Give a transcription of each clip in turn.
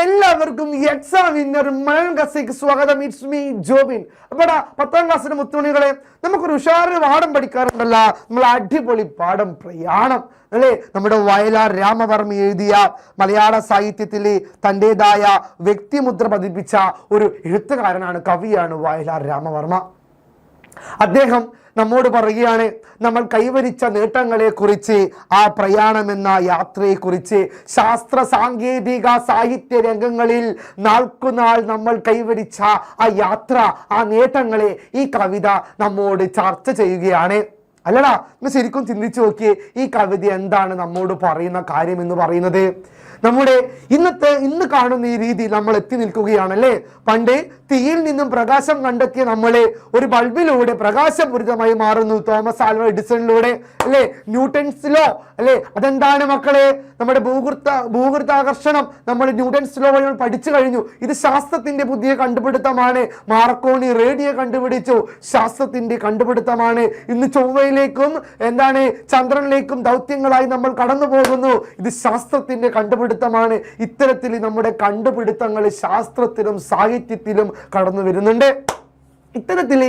എല്ലാവർക്കും exam winner Malayalam ക്ലാസ്സിലേക്ക് സ്വാഗതം. It's me Jobin. അപ്പടാ 10ാം ക്ലാസ്സിലെ മുത്തുമണികളെ, നമുക്കൊരു ഉഷാറ് പാഠം പഠിക്കാറുണ്ടല്ലോ. നമ്മൾ അടിപൊളി പാഠം പ്രയാണം അല്ലേ? നമ്മുടെ വയലാർ രാമവർമ്മ എഴുതിയ മലയാള സാഹിത്യത്തിൽ തൻ്റെതായ വ്യക്തിമുദ്ര പതിപ്പിച്ച ഒരു എഴുത്തുകാരനാണ്, കവിയാണ് വയലാർ രാമവർമ്മ. അദ്ദേഹം നമ്മോട് പറയുകയാണ്, നമ്മൾ കൈവരിച്ച നേട്ടങ്ങളെ കുറിച്ച്, ആ പ്രയാണമെന്ന യാത്രയെക്കുറിച്ച്, ശാസ്ത്ര സാങ്കേതിക സാഹിത്യ രംഗങ്ങളിൽ നാൾക്കുനാൾ നമ്മൾ കൈവരിച്ച ആ യാത്ര, ആ നേട്ടങ്ങളെ ഈ കവിത നമ്മോട് ചർച്ച ചെയ്യുകയാണ്. അല്ലടാ, നിങ്ങൾ ശരിക്കും ചിന്തിച്ചു നോക്കിയേ, ഈ കവിത എന്താണ് നമ്മോട് പറയുന്ന കാര്യം എന്ന് പറയുന്നത്? നമ്മുടെ ഇന്ന് കാണുന്ന ഈ രീതിയിൽ നമ്മൾ എത്തി നിൽക്കുകയാണല്ലേ. പണ്ട് തീയിൽ നിന്നും പ്രകാശം കണ്ടെത്തിയ നമ്മളെ ഒരു ബൾബിലൂടെ പ്രകാശപൂരിതമായി മാറുന്നു, തോമസ് ആൽവ എഡിസണിലൂടെ അല്ലേ, ന്യൂട്ടൺസ് ലോ അല്ലേ. അതെന്താണ് മക്കളെ? നമ്മുടെ ഭൂഗുരുത്വാകർഷണം നമ്മൾ ന്യൂട്ടൺസ് ലോ വഴി പഠിച്ചു കഴിഞ്ഞു. ഇത് ശാസ്ത്രത്തിന്റെ പുതിയ കണ്ടുപിടുത്തമാണ്. മാർക്കോണി റേഡിയോ കണ്ടുപിടിച്ചു, ശാസ്ത്രത്തിന്റെ കണ്ടുപിടുത്തമാണ്. ഇന്ന് ചൊവ്വയിലേക്കും ചന്ദ്രനിലേക്കും ദൗത്യങ്ങളായി നമ്മൾ കടന്നു പോകുന്നു. ഇത് ശാസ്ത്രത്തിന്റെ കണ്ടുപിടുത്തമാണ്. ഇത്തരത്തിൽ നമ്മുടെ കണ്ടുപിടുത്തങ്ങൾ ശാസ്ത്രത്തിലും സാഹിത്യത്തിലും കടന്നു വരുന്നുണ്ട്. ഇത്തരത്തിൽ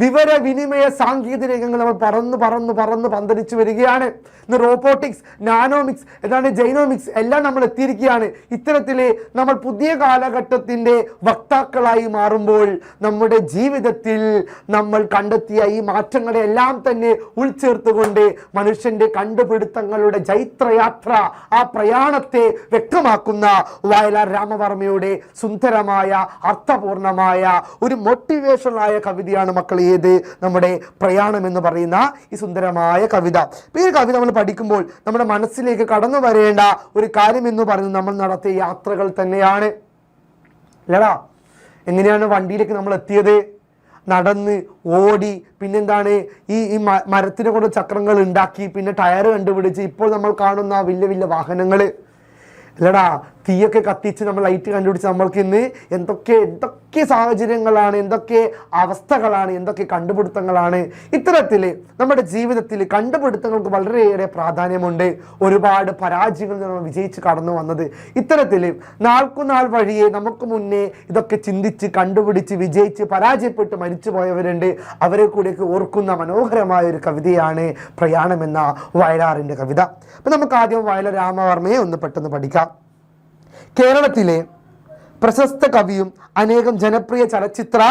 വിവരവിനിമയ സാങ്കേതിക രംഗങ്ങൾ നമ്മൾ പറന്ന് പന്തലിച്ചു വരികയാണ്. ഇന്ന് റോബോട്ടിക്സ്, നാനോമിക്സ്, ജൈനോമിക്സ് എല്ലാം നമ്മൾ എത്തിയിരിക്കുകയാണ്. ഇത്തരത്തിൽ നമ്മൾ പുതിയ കാലഘട്ടത്തിൻ്റെ വക്താക്കളായി മാറുമ്പോൾ നമ്മുടെ ജീവിതത്തിൽ നമ്മൾ കണ്ടെത്തിയ ഈ മാറ്റങ്ങളെ എല്ലാം തന്നെ ഉൾച്ചേർത്തുകൊണ്ട് മനുഷ്യന്റെ കണ്ടുപിടുത്തങ്ങളുടെ ജൈത്രയാത്ര, ആ പ്രയാണത്തെ വ്യക്തമാക്കുന്ന വയലാർ രാമവർമ്മയുടെ സുന്ദരമായ അർത്ഥപൂർണമായ ഒരു മോട്ടിവേഷണലായ കവിതയാണ് മക്കൾ ഏത്? നമ്മുടെ പ്രയാണം എന്ന് പറയുന്ന ഈ സുന്ദരമായ കവിത. ഈ കവിത നമ്മൾ പഠിക്കുമ്പോൾ നമ്മുടെ മനസ്സിലേക്ക് കടന്നു വരേണ്ട ഒരു കാര്യം എന്ന് പറയുന്നത് നമ്മൾ നടത്തിയ യാത്രകൾ തന്നെയാണ്. അല്ലടാ, എങ്ങനെയാണ് വണ്ടിയിലേക്ക് നമ്മൾ എത്തിയത്? നടന്ന്, ഓടി, പിന്നെന്താണ് ഈ മരത്തിനെ കൊണ്ട് ചക്രങ്ങൾ ഉണ്ടാക്കി, പിന്നെ ടയർ കണ്ടുപിടിച്ച് ഇപ്പോൾ നമ്മൾ കാണുന്ന വലിയ വലിയ വാഹനങ്ങൾ. അല്ലടാ, തീയൊക്കെ കത്തിച്ച് നമ്മൾ ലൈറ്റ് കണ്ടുപിടിച്ച് നമ്മൾക്ക് ഇന്ന് എന്തൊക്കെ സാഹചര്യങ്ങളാണ്, എന്തൊക്കെ അവസ്ഥകളാണ്, എന്തൊക്കെ കണ്ടുപിടുത്തങ്ങളാണ്. ഇത്തരത്തിൽ നമ്മുടെ ജീവിതത്തിൽ കണ്ടുപിടുത്തങ്ങൾക്ക് വളരെയേറെ പ്രാധാന്യമുണ്ട്. ഒരുപാട് പരാജയങ്ങൾ നമ്മൾ വിജയിച്ച് കടന്നു വന്നത്. ഇത്തരത്തിൽ നാൾക്കുനാൾ വഴിയെ നമുക്ക് മുന്നേ ഇതൊക്കെ ചിന്തിച്ച് കണ്ടുപിടിച്ച് വിജയിച്ച് പരാജയപ്പെട്ട് മരിച്ചു പോയവരുണ്ട്. അവരെ കൂടെയൊക്കെ ഓർക്കുന്ന മനോഹരമായ ഒരു കവിതയാണ് പ്രയാണം എന്ന വയലാറിൻ്റെ കവിത. അപ്പം നമുക്ക് ആദ്യം വയലാർ രാമവർമ്മയെ ഒന്ന് പെട്ടെന്ന് പഠിക്കാം. കേരളത്തിലെ പ്രശസ്ത കവിയും അനേകം ജനപ്രിയ ചലച്ചിത്ര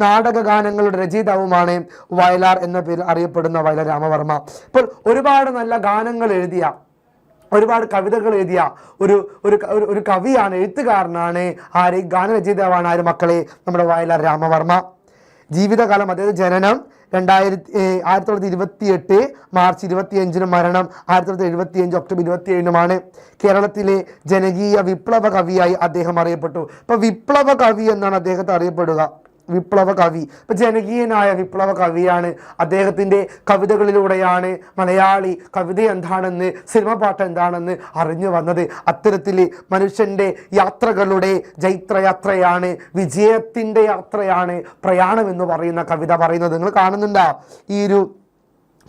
നാടക ഗാനങ്ങളുടെ രചയിതാവുമാണ് വയലാർ എന്ന പേരിൽ അറിയപ്പെടുന്ന വയലാർ രാമവർമ്മ. ഇപ്പോൾ ഒരുപാട് നല്ല ഗാനങ്ങൾ എഴുതിയ, ഒരുപാട് കവിതകൾ എഴുതിയ ഒരു കവിയാണ്, എഴുത്തുകാരനാണ്. ഗാനരചയിതാവാണ് ആര് മക്കളെ? നമ്മുടെ വയലാർ രാമവർമ്മ. ജീവിതകാലം, അതായത് ജനനം 1928 മാർച്ച് 25, മരണം 1975 ഒക്ടോബർ 27. കേരളത്തിലെ ജനകീയ വിപ്ലവ കവിയായി അദ്ദേഹം അറിയപ്പെട്ടു. ഇപ്പൊ വിപ്ലവ കവി എന്നാണ് അദ്ദേഹത്തെ അറിയപ്പെടുക. വിപ്ലവ കവി, ഇപ്പൊ ജനകീയനായ വിപ്ലവ കവിയാണ്. അദ്ദേഹത്തിൻ്റെ കവിതകളിലൂടെയാണ് മലയാളി കവിത എന്താണെന്ന്, സിനിമ പാട്ട് എന്താണെന്ന് അറിഞ്ഞു വന്നത്. അത്തരത്തിൽ മനുഷ്യൻ്റെ യാത്രകളുടെ ജൈത്രയാത്രയാണ്, വിജയത്തിൻ്റെ യാത്രയാണ് പ്രയാണം എന്ന് പറയുന്ന കവിത പറയുന്നത്. നിങ്ങൾ കാണുന്നുണ്ടോ? ഈ ഒരു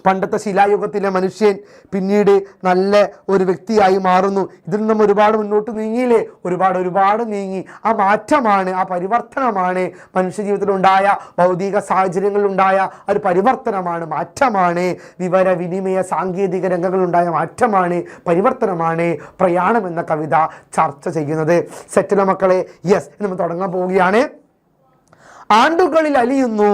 പണ്ടത്തെ ശിലായുഗത്തിലെ മനുഷ്യൻ പിന്നീട് നല്ല ഒരു വ്യക്തിയായി മാറുന്നു. ഇതിൽ നിന്നും ഒരുപാട് മുന്നോട്ട് നീങ്ങിയില്ലേ? ഒരുപാട് നീങ്ങി. ആ മാറ്റമാണ്, ആ പരിവർത്തനമാണ് മനുഷ്യജീവിതത്തിലുണ്ടായ, ഭൗതിക സാഹചര്യങ്ങളിലുണ്ടായ ഒരു പരിവർത്തനമാണ്, മാറ്റമാണ്. വിവരവിനിമയ സാങ്കേതിക രംഗങ്ങളുണ്ടായ മാറ്റമാണ്, പരിവർത്തനമാണ് പ്രയാണം എന്ന കവിത ചർച്ച ചെയ്യുന്നത്. സെറ്റിലെ മക്കളെ, യെസ്, നമ്മൾ തുടങ്ങാൻ പോവുകയാണ്. ആണ്ടുകളിൽ അലിയുന്നു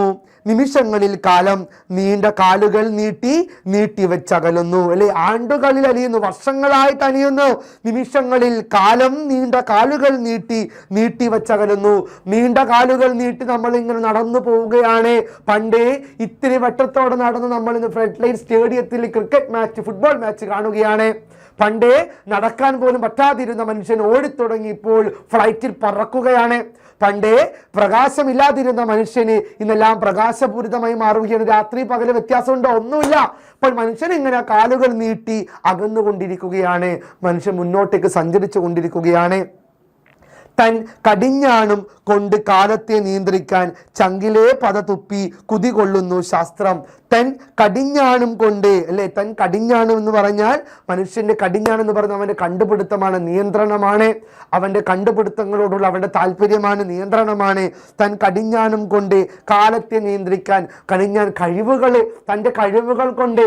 നിമിഷങ്ങളിൽ കാലം, നീണ്ട കാലുകൾ നീട്ടി വെച്ചകലുന്നു അല്ലെ. ആണ്ടുകളിൽ അലിയുന്നു, വർഷങ്ങളായിട്ട് അലിയുന്നു. നിമിഷങ്ങളിൽ കാലം, നീണ്ട കാലുകൾ നീട്ടി വെച്ചകലുന്നു. നീണ്ട കാലുകൾ നീട്ടി നമ്മൾ ഇങ്ങനെ നടന്നു പോവുകയാണ്. പണ്ട് ഇത്തിരി വട്ടത്തോടെ നടന്ന് നമ്മൾ ഇന്ന് ഫ്രണ്ട് ലൈൻ സ്റ്റേഡിയത്തിൽ ക്രിക്കറ്റ് മാച്ച്, ഫുട്ബോൾ മാച്ച് കാണുകയാണ്. പണ്ട് നടക്കാൻ പോലും പറ്റാതിരുന്ന മനുഷ്യൻ ഓടിത്തുടങ്ങി ഇപ്പോൾ ഫ്ലൈറ്റിൽ പറക്കുകയാണ്. പണ്ട് പ്രകാശമില്ലാതിരുന്ന മനുഷ്യന് ഇന്നെല്ലാം പ്രകാശപൂരിതമായി മാറുകയാണ്. രാത്രി പകല് വ്യത്യാസമുണ്ടോ? ഒന്നുമില്ല. അപ്പോൾ മനുഷ്യൻ ഇങ്ങനെ കാലുകൾ നീട്ടി അകന്നുകൊണ്ടിരിക്കുകയാണ്. മനുഷ്യൻ മുന്നോട്ടേക്ക് സഞ്ചരിച്ചു കൊണ്ടിരിക്കുകയാണ്. തൻ കടിഞ്ഞാണും കൊണ്ട് കാലത്തെ നിയന്ത്രിക്കാൻ ചങ്കിലെ പത തുപ്പി കുതികൊള്ളുന്നു ശാസ്ത്രം. തൻ കടിഞ്ഞാണും കൊണ്ട്, അല്ലെ, തൻ കടിഞ്ഞാണും എന്ന് പറഞ്ഞാൽ മനുഷ്യന്റെ കടിഞ്ഞാണെന്ന് പറഞ്ഞാൽ അവന്റെ കണ്ടുപിടുത്തമാണ്, നിയന്ത്രണമാണ്. അവന്റെ കണ്ടുപിടുത്തങ്ങളോടുള്ള അവന്റെ താല്പര്യമാണ്, നിയന്ത്രണമാണ്. തൻ കടിഞ്ഞാണും കൊണ്ട് കാലത്തെ നിയന്ത്രിക്കാൻ, കടിഞ്ഞാൻ കഴിവുകൾ, തൻ്റെ കഴിവുകൾ കൊണ്ട്,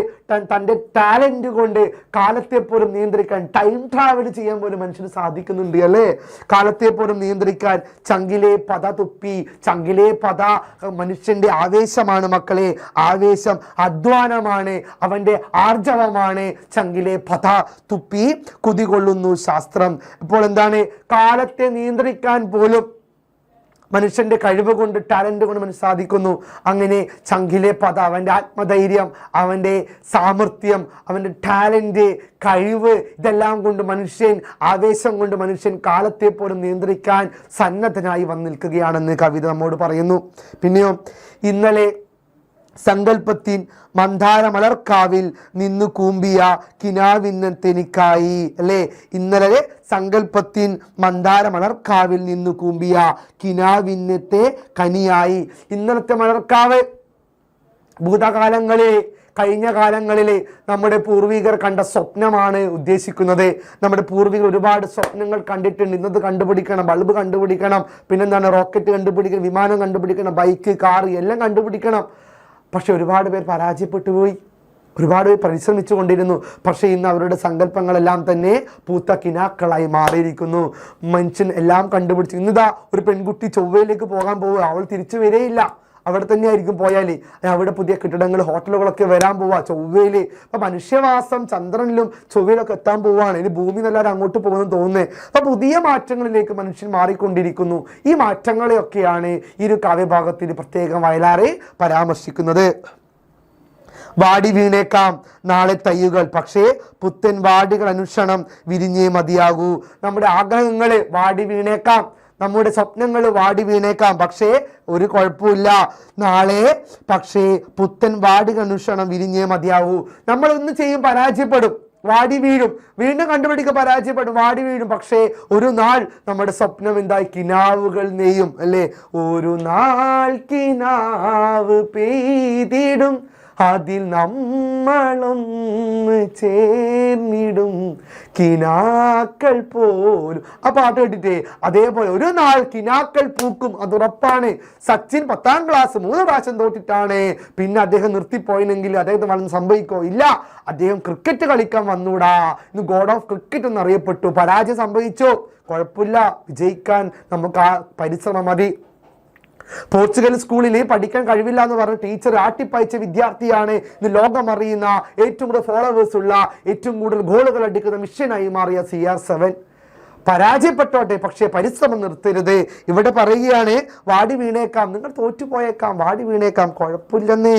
തൻ്റെ ടാലന്റ് കൊണ്ട് കാലത്തെ പോലും നിയന്ത്രിക്കാൻ, ടൈം ട്രാവൽ ചെയ്യാൻ പോലും മനുഷ്യന് സാധിക്കുന്നുണ്ട്, അല്ലേ? കാലത്തെ പോലും നിയന്ത്രിക്കാൻ ചങ്കിലെ പത തുപ്പി. ചങ്കിലെ പത മനുഷ്യന്റെ ആവേശമാണ് മക്കളെ, ആവേശം, അധ്വാനമാണ്, അവന്റെ ആർജവമാണ്. ചങ്കിലെ പത തുപ്പി കുതികൊള്ളുന്നു ശാസ്ത്രം. ഇപ്പോൾ എന്താണ്? കാലത്തെ നിയന്ത്രിക്കാൻ പോലും മനുഷ്യന്റെ കഴിവ് കൊണ്ട്, ടാലന്റ് കൊണ്ട് മനുഷ്യൻ സാധിക്കുന്നു. അങ്ങനെ ചങ്കിലെ പത, അവന്റെ ആത്മധൈര്യം, അവന്റെ സാമർത്ഥ്യം, അവന്റെ ടാലന്റ്, കഴിവ്, ഇതെല്ലാം കൊണ്ട് മനുഷ്യൻ, ആവേശം കൊണ്ട് മനുഷ്യൻ കാലത്തെ പോലും നിയന്ത്രിക്കാൻ സന്നദ്ധനായി വന്നു നിൽക്കുകയാണെന്ന് കവിത നമ്മോട് പറയുന്നു. പിന്നെയോ, ഇന്നലെ സങ്കല്പത്തിൻ മന്ദാര മലർക്കാവിൽ നിന്നു കൂമ്പിയ കിനാവിന്നെനിക്കായി, അല്ലെ? ഇന്നലെ സങ്കല്പത്തിൻ മന്ദാര മലർക്കാവിൽ നിന്നു കൂമ്പിയ കിനാവിന്നത്തെ കനിയായി. ഇന്നലത്തെ മലർക്കാവ് ഭൂതകാലങ്ങളിലെ, കഴിഞ്ഞ കാലങ്ങളിലെ നമ്മുടെ പൂർവികർ കണ്ട സ്വപ്നമാണ് ഉദ്ദേശിക്കുന്നത്. നമ്മുടെ പൂർവികർ ഒരുപാട് സ്വപ്നങ്ങൾ കണ്ടിട്ടുണ്ട്. ഇന്നത് കണ്ടുപിടിക്കണം, ബൾബ് കണ്ടുപിടിക്കണം, പിന്നെന്താണ്, റോക്കറ്റ് കണ്ടുപിടിക്കണം, വിമാനം കണ്ടുപിടിക്കണം, ബൈക്ക്, കാർ എല്ലാം കണ്ടുപിടിക്കണം. പക്ഷെ ഒരുപാട് പേർ പരാജയപ്പെട്ടു പോയി, ഒരുപാട് പേർ പരിശ്രമിച്ചു കൊണ്ടിരുന്നു. പക്ഷേ ഇന്ന് അവരുടെ സങ്കല്പങ്ങളെല്ലാം തന്നെ പൂത്ത കിനാക്കളായി മാറിയിരിക്കുന്നു. മനുഷ്യൻ എല്ലാം കണ്ടുപിടിച്ചു. ഇന്നിതാ ഒരു പെൺകുട്ടി ചൊവ്വയിലേക്ക് പോകാൻ പോവുക, അവൾ തിരിച്ചു വരേയില്ല, അവിടെ തന്നെ ആയിരിക്കും പോയാൽ. അവിടെ പുതിയ കെട്ടിടങ്ങൾ, ഹോട്ടലുകളൊക്കെ വരാൻ പോവുക ചൊവ്വയിൽ. അപ്പം മനുഷ്യവാസം ചന്ദ്രനിലും ചൊവ്വയിലൊക്കെ എത്താൻ പോവുകയാണ്. ഇനി ഭൂമി നല്ലാതെ അങ്ങോട്ട് പോകുമെന്ന് തോന്നുന്നത്. അപ്പം പുതിയ മാറ്റങ്ങളിലേക്ക് മനുഷ്യൻ മാറിക്കൊണ്ടിരിക്കുന്നു. ഈ മാറ്റങ്ങളെയൊക്കെയാണ് ഈ ഒരു കാവ്യഭാഗത്തിൽ പ്രത്യേകം വയലാറെ പരാമർശിക്കുന്നത്. വാടി വീണേക്കാം നാളെ തയ്യുകൾ, പക്ഷേ പുത്തൻ വാടികൾ അനുക്ഷണം വിരിഞ്ഞേ മതിയാകൂ. നമ്മുടെ ആഗ്രഹങ്ങൾ വാടി വീണേക്കാം, നമ്മുടെ സ്വപ്നങ്ങൾ വാടി വീണേക്കാം, പക്ഷേ ഒരു കുഴപ്പമില്ല, നാളെ പക്ഷേ പുത്തൻ വാടികൾ അനുക്ഷണം വിരിഞ്ഞേ മതിയാവൂ. നമ്മൾ ഒന്ന് ചെയ്യും, പരാജയപ്പെടും, വാടി വീഴും, വീണ്ടും കണ്ടുപിടിക്കുക, പരാജയപ്പെടും, വാടി വീഴും. പക്ഷേ ഒരു നാൾ നമ്മുടെ സ്വപ്നം എന്തായി? കിനാവുകൾ നെയ്യും, അല്ലേ? ഒരു നാൾ കിനാവ് പെയ്തിടും, അതിൽ നമ്മളൊന്ന് ചേർന്നിടും, കിനാക്കൾ പോലും. ആ പാട്ട് കേട്ടിട്ടേ, അതേപോലെ ഒരു നാൾ കിനാക്കൾ പൂക്കും, അത് ഉറപ്പാണ്. സച്ചിൻ 10ാം ക്ലാസ് 3 പ്രാവശ്യം തോറ്റിട്ടാണ് പിന്നെ അദ്ദേഹം നിർത്തിപ്പോയെങ്കിൽ അദ്ദേഹത്തിന് വളരെ സംഭവിക്കോ? ഇല്ല, അദ്ദേഹം ക്രിക്കറ്റ് കളിക്കാൻ വന്നൂടാ, ഇന്ന് ഗോഡ് ഓഫ് ക്രിക്കറ്റ് എന്നറിയപ്പെട്ടു. പരാജയം സംഭവിച്ചോ? കുഴപ്പമില്ല, വിജയിക്കാൻ നമുക്ക് ആ പരിശ്രമം മതി. പോർച്ചുഗൽ സ്കൂളിൽ പഠിക്കാൻ കഴിവില്ല എന്ന് പറഞ്ഞ ടീച്ചർ ആട്ടിപ്പയച്ച വിദ്യാർത്ഥിയാണ് ഇന്ന് ലോകം അറിയുന്ന, ഏറ്റവും കൂടുതൽ ഫോളോവേഴ്സ് ഉള്ള, ഏറ്റവും കൂടുതൽ ഗോളുകൾ അടിക്കുന്ന മിഷനായി മാറിയ CR7. പരാജയപ്പെട്ടോട്ടെ, പക്ഷേ പരിശ്രമം നിർത്തരുത്. ഇവിടെ പറയുകയാണ്, വാടി വീണേക്കാം, നിങ്ങൾ തോറ്റുപോയേക്കാം, വാടി വീണേക്കാം, കുഴപ്പമില്ലെന്നേ,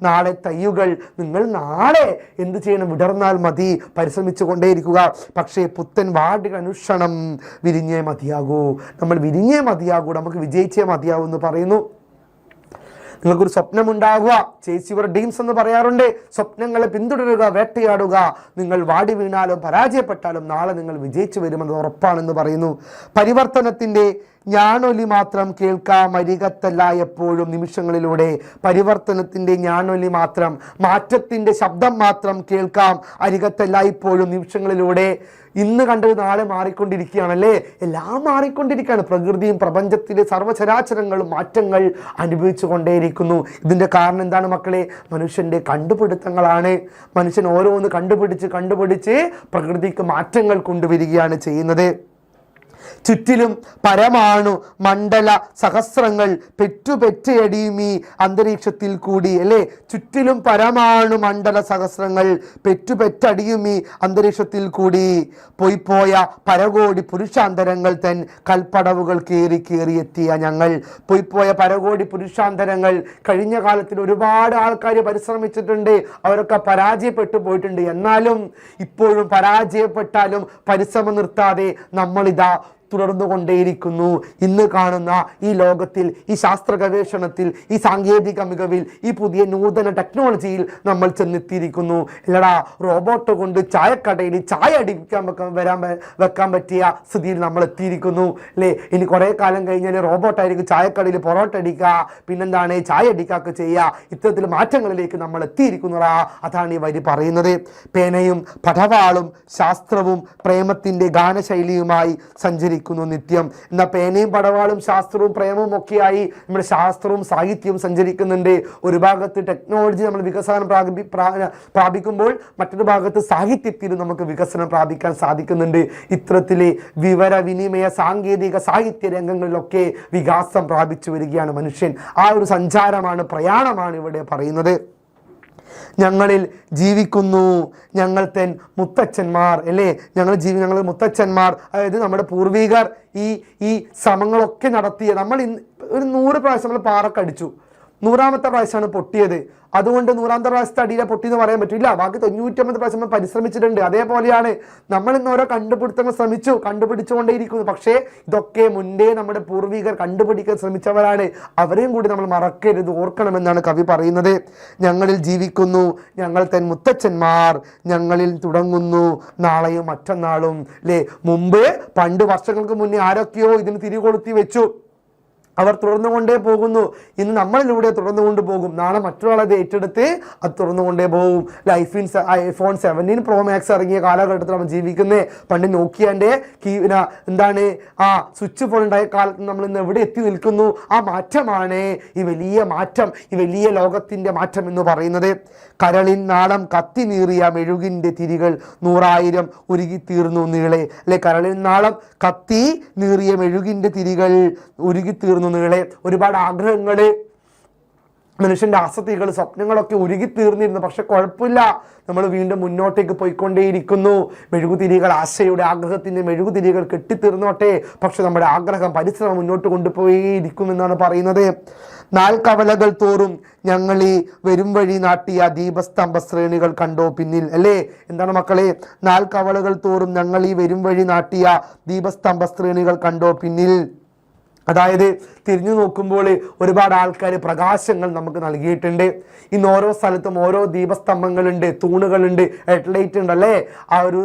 നാളെ തയ്യുകൾ, നിങ്ങൾ നാളെ എന്ത് ചെയ്യണം? വിടർന്നാൽ മതി, പരിശ്രമിച്ചു കൊണ്ടേയിരിക്കുക. പക്ഷേ പുത്തൻ വാടികൾ അനുക്ഷണം വിരിഞ്ഞേ മതിയാകൂ. നമ്മൾ വിരിഞ്ഞേ മതിയാകൂ, നമുക്ക് വിജയിച്ചേ മതിയാകൂ എന്ന് പറയുന്നു. നിങ്ങൾക്കൊരു സ്വപ്നമുണ്ടാകുക, ചേസ് യുവർ ഡ്രീംസ് എന്ന് പറയാറുണ്ട്. സ്വപ്നങ്ങളെ പിന്തുടരുക, വേട്ടയാടുക. നിങ്ങൾ വാടി വീണാലും പരാജയപ്പെട്ടാലും നാളെ നിങ്ങൾ വിജയിച്ചു വരുമെന്ന് ഉറപ്പാണെന്ന് പറയുന്നു. പരിവർത്തനത്തിൻ്റെ ഞാനൊലി മാത്രം കേൾക്കാം അരികത്തല്ല എപ്പോഴും നിമിഷങ്ങളിലൂടെ. പരിവർത്തനത്തിൻ്റെ ഞാനൊലി മാത്രം, മാറ്റത്തിൻ്റെ ശബ്ദം മാത്രം കേൾക്കാം അരികത്തല്ല ഇപ്പോഴും നിമിഷങ്ങളിലൂടെ. ഇന്ന് കണ്ടത് നാളെ മാറിക്കൊണ്ടിരിക്കുകയാണല്ലേ, എല്ലാം മാറിക്കൊണ്ടിരിക്കുകയാണ്. പ്രകൃതിയും പ്രപഞ്ചത്തിലെ സർവ്വചരാചരങ്ങളും മാറ്റങ്ങൾ അനുഭവിച്ചു കൊണ്ടേയിരിക്കുന്നു. ഇതിൻ്റെ കാരണം എന്താണ് മക്കളെ? മനുഷ്യൻ്റെ കണ്ടുപിടുത്തങ്ങളാണ്. മനുഷ്യൻ ഓരോന്ന് കണ്ടുപിടിച്ച് പ്രകൃതിക്ക് മാറ്റങ്ങൾ കൊണ്ടുവരികയാണ് ചെയ്യുന്നത്. ചുറ്റിലും പരമാണു മണ്ഡല സഹസ്രങ്ങൾ പെറ്റുപെറ്റയടിയുമീ അന്തരീക്ഷത്തിൽ കൂടി, അല്ലേ? ചുറ്റിലും പരമാണു മണ്ഡല സഹസ്രങ്ങൾ പെറ്റുപെറ്റടിയുമീ അന്തരീക്ഷത്തിൽ കൂടി. പോയ പരകോടി പുരുഷാന്തരങ്ങൾ തൻ കൽപ്പടവുകൾ കയറിയെത്തിയ ഞങ്ങൾ. പോയ പരകോടി പുരുഷാന്തരങ്ങൾ. കഴിഞ്ഞ കാലത്തിൽ ഒരുപാട് ആൾക്കാർ പരിശ്രമിച്ചിട്ടുണ്ട്, അവരൊക്കെ പരാജയപ്പെട്ടു പോയിട്ടുണ്ട്. എന്നാലും ഇപ്പോഴും പരാജയപ്പെട്ടാലും പരിശ്രമം നിർത്താതെ നമ്മളിതാ തുടർന്നു കൊണ്ടേയിരിക്കുന്നു. ഇന്ന് കാണുന്ന ഈ ലോകത്തിൽ, ഈ ശാസ്ത്ര ഗവേഷണത്തിൽ, ഈ സാങ്കേതിക മികവിൽ, ഈ പുതിയ നൂതന ടെക്നോളജിയിൽ നമ്മൾ ചെന്നെത്തിയിരിക്കുന്നു. ഇല്ലടാ, റോബോട്ട് കൊണ്ട് ചായക്കടയിൽ ചായ വെക്കാൻ പറ്റിയ സ്ഥിതിയിൽ നമ്മൾ എത്തിയിരിക്കുന്നു അല്ലേ. ഇനി കുറേ കാലം കഴിഞ്ഞാൽ റോബോട്ടായിരിക്കും ചായക്കടയിൽ പൊറോട്ട അടിക്കുക, പിന്നെന്താണ് ചായ അടിക്കുകയൊക്കെ ചെയ്യുക. ഇത്തരത്തിൽ മാറ്റങ്ങളിലേക്ക് നമ്മൾ എത്തിയിരിക്കുന്നതാ. അതാണ് ഈ വരി പറയുന്നത്. പേനയും പടവാളും ശാസ്ത്രവും പ്രേമത്തിൻ്റെ ഗാനശൈലിയുമായി സഞ്ചരിക്കുന്നു നിത്യം. എന്നാൽ പേനയും പടവാളും ശാസ്ത്രവും പ്രേമവും ഒക്കെയായി നമ്മുടെ ശാസ്ത്രവും സാഹിത്യവും സഞ്ചരിക്കുന്നുണ്ട്. ഒരു ഭാഗത്ത് ടെക്നോളജി നമ്മൾ വികസനം പ്രാപിക്കുമ്പോൾ മറ്റൊരു ഭാഗത്ത് സാഹിത്യത്തിലും നമുക്ക് വികസനം പ്രാപിക്കാൻ സാധിക്കുന്നുണ്ട്. ഇത്തരത്തിലെ വിവരവിനിമയ സാങ്കേതിക സാഹിത്യ രംഗങ്ങളിലൊക്കെ വികാസം പ്രാപിച്ചു വരികയാണ് മനുഷ്യൻ. ആ ഒരു സഞ്ചാരമാണ്, പ്രയാണമാണ് ഇവിടെ പറയുന്നത്. ഞങ്ങളിൽ ജീവിക്കുന്നു ഞങ്ങൾ തൻ മുത്തച്ഛന്മാർ അല്ലേ. ഞങ്ങൾ മുത്തച്ഛന്മാർ, അതായത് നമ്മുടെ പൂർവികർ ഈ ശ്രമങ്ങളൊക്കെ നടത്തിയ, നമ്മൾ ഒരു 100 പ്രാവശ്യം നമ്മൾ പാറക്കടിച്ചു, 100ാമത്തെ പ്രാവശ്യമാണ് പൊട്ടിയത്. അതുകൊണ്ട് 100ാമത്തെ പ്രാവശ്യത്തെ അടിയിലെ പൊട്ടി എന്ന് പറയാൻ പറ്റില്ല. ബാക്കി 99 പ്രാവശ്യം നമ്മൾ പരിശ്രമിച്ചിട്ടുണ്ട്. അതേപോലെയാണ് നമ്മൾ ഇന്ന് ഓരോ കണ്ടുപിടുത്തങ്ങൾ കണ്ടുപിടിച്ചുകൊണ്ടേയിരിക്കുന്നു. പക്ഷേ ഇതൊക്കെ മുൻപേ നമ്മുടെ പൂർവികർ കണ്ടുപിടിക്കാൻ ശ്രമിച്ചവരാണ്. അവരെയും കൂടി നമ്മൾ മറക്കരുത്, ഓർക്കണമെന്നാണ് കവി പറയുന്നത്. ഞങ്ങളിൽ ജീവിക്കുന്നു ഞങ്ങൾ തൻ മുത്തച്ഛന്മാർ, ഞങ്ങളിൽ തുടങ്ങുന്നു നാളെയും മറ്റന്നാളും അല്ലേ. പണ്ട് വർഷങ്ങൾക്ക് മുന്നേ ആരൊക്കെയോ ഇതിന് തിരികൊളുത്തി വെച്ചു. അവർ തുടർന്നുകൊണ്ടേ പോകുന്നു. ഇന്ന് നമ്മളിലൂടെ തുടർന്നുകൊണ്ട് പോകും. നാളെ മറ്റൊരാളത് ഏറ്റെടുത്ത് അത് തുറന്നുകൊണ്ടേ പോകും. iPhone 17 Pro Max ഇറങ്ങിയ കാലഘട്ടത്തിൽ നമ്മൾ ജീവിക്കുന്നത്. പണ്ട് നോക്കിയാൻ്റെ സ്വിച്ച് ഫോൺ ഉണ്ടായ കാലത്ത് നമ്മൾ ഇന്ന് എവിടെ എത്തി നിൽക്കുന്നു? ആ മാറ്റമാണ് ഈ വലിയ മാറ്റം, ഈ വലിയ ലോകത്തിൻ്റെ മാറ്റം എന്ന് പറയുന്നത്. കരളിൻ നാളം കത്തി നീറിയ മെഴുകിൻ്റെ തിരികൾ 100,000 ഉരുകിത്തീർന്നു നീളെ അല്ലെ. കരളിൻ നാളം കത്തി നീറിയ മെഴുകിൻ്റെ തിരികൾ ഉരുകിത്തീർന്നു നീളെ. ഒരുപാട് ആഗ്രഹങ്ങൾ, മനുഷ്യൻ്റെ ആസക്തികൾ, സ്വപ്നങ്ങളൊക്കെ ഉരുകിത്തീർന്നിരുന്നു. പക്ഷെ കുഴപ്പമില്ല, നമ്മൾ വീണ്ടും മുന്നോട്ടേക്ക് പോയിക്കൊണ്ടേയിരിക്കുന്നു. മെഴുകുതിരികൾ, ആശയുടെ ആഗ്രഹത്തിൻ്റെ മെഴുകുതിരികൾ കെട്ടിത്തീർന്നോട്ടെ. പക്ഷെ നമ്മുടെ ആഗ്രഹം, പരിശ്രമം മുന്നോട്ട് കൊണ്ടുപോയിരിക്കുമെന്നാണ് പറയുന്നത്. 4 കവലകൾ തോറും ഞങ്ങളീ വരും വഴി നാട്ടിയ ദീപസ്തംഭ ശ്രേണികൾ കണ്ടോ പിന്നിൽ അല്ലേ. എന്താണ് മക്കളെ? 4 കവലകൾ തോറും ഞങ്ങളീ വരും വഴി നാട്ടിയ ദീപസ്തംഭ ശ്രേണികൾ കണ്ടോ പിന്നിൽ. അതായത് തിരിഞ്ഞു നോക്കുമ്പോൾ ഒരുപാട് ആൾക്കാർ പ്രകാശങ്ങൾ നമുക്ക് നൽകിയിട്ടുണ്ട്. ഇന്ന് ഓരോ സ്ഥലത്തും ഓരോ ദീപസ്തംഭങ്ങളുണ്ട്, തൂണുകളുണ്ട്, ഹെഡ്ലൈറ്റ് ഉണ്ടല്ലേ. ആ ഒരു